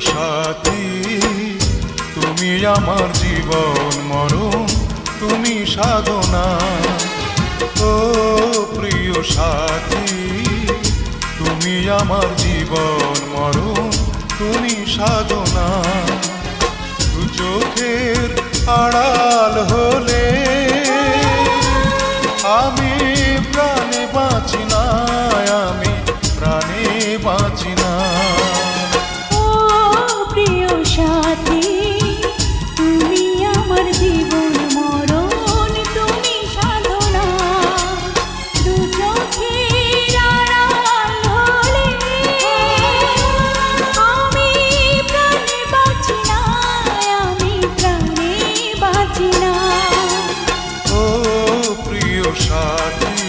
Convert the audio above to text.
সাথী, তুমি আমার জীবন মরণ, তুমি সাধনা। ও প্রিয় সাথী, তুমি আমার জীবন মরণ, তুমি সাধনা। দু চোখের আড়াল হলে আমি প্রাণে বাঁচি না, আমি প্রাণে বাঁচি না।